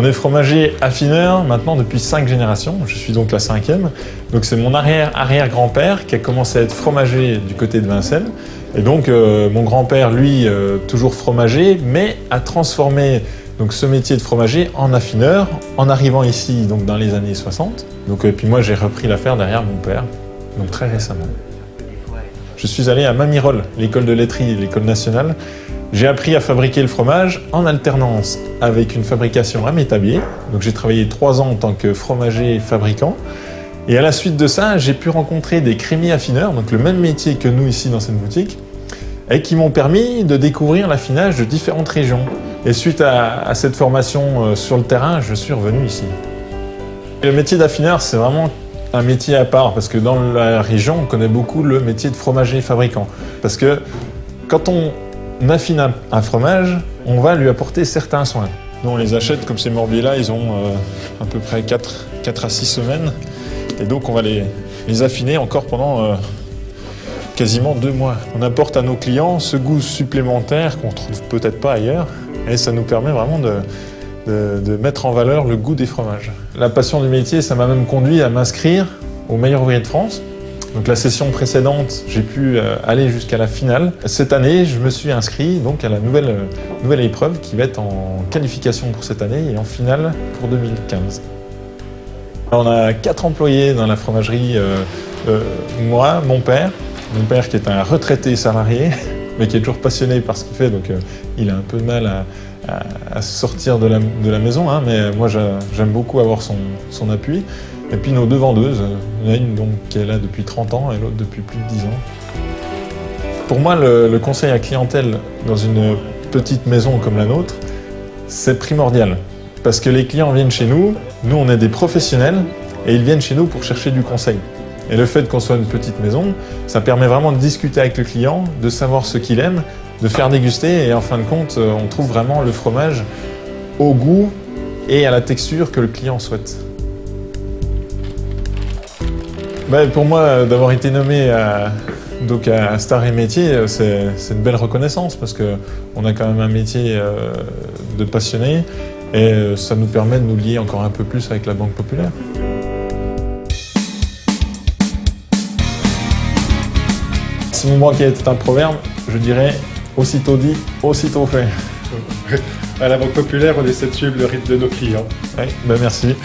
On est fromager affineur maintenant depuis 5 générations. Je suis donc la 5e. Donc c'est mon arrière-arrière-grand-père qui a commencé à être fromager du côté de Vincennes. Et donc mon grand-père, lui, toujours fromager, mais a transformé donc, ce métier de fromager en affineur en arrivant ici donc, dans les années 60. Donc, puis moi j'ai repris l'affaire derrière mon père, donc très récemment. Je suis allé à Mamirol, l'école de laiterie, l'école nationale. J'ai appris à fabriquer le fromage en alternance avec une fabrication à Métabier. Donc j'ai travaillé 3 ans en tant que fromager fabricant. Et à la suite de ça, j'ai pu rencontrer des crémiers affineurs, donc le même métier que nous ici dans cette boutique, et qui m'ont permis de découvrir l'affinage de différentes régions. Et suite à cette formation sur le terrain, je suis revenu ici. Le métier d'affineur, c'est vraiment un métier à part, parce que dans la région, on connaît beaucoup le métier de fromager fabricant. Parce que quand on affine un fromage, on va lui apporter certains soins. Nous, on les achète comme ces morbiers-là, ils ont à peu près 4 à 6 semaines. Et donc, on va les affiner encore pendant quasiment 2 mois. On apporte à nos clients ce goût supplémentaire qu'on ne trouve peut-être pas ailleurs. Et ça nous permet vraiment de mettre en valeur le goût des fromages. La passion du métier, ça m'a même conduit à m'inscrire au meilleur ouvrier de France. Donc la session précédente, j'ai pu aller jusqu'à la finale. Cette année, je me suis inscrit donc à la nouvelle épreuve qui va être en qualification pour cette année et en finale pour 2015. On a 4 employés dans la fromagerie. Moi, mon père qui est un retraité salarié, mais qui est toujours passionné par ce qu'il fait, donc il a un peu de mal à sortir de la maison, hein, mais moi j'aime beaucoup avoir son appui. Et puis nos 2 vendeuses, il y en a une donc, qui est là depuis 30 ans et l'autre depuis plus de 10 ans. Pour moi, le conseil à clientèle dans une petite maison comme la nôtre, c'est primordial. Parce que les clients viennent chez nous on est des professionnels, et ils viennent chez nous pour chercher du conseil. Et le fait qu'on soit une petite maison, ça permet vraiment de discuter avec le client, de savoir ce qu'il aime, de faire déguster, et en fin de compte, on trouve vraiment le fromage au goût et à la texture que le client souhaite. Pour moi, d'avoir été nommé à Star et Métier, c'est une belle reconnaissance parce qu'on a quand même un métier de passionné et ça nous permet de nous lier encore un peu plus avec la Banque Populaire. Si mon banquier était un proverbe, je dirais « aussitôt dit, aussitôt fait ». À la Banque Populaire, on essaie de suivre le rythme de nos clients. Oui, merci.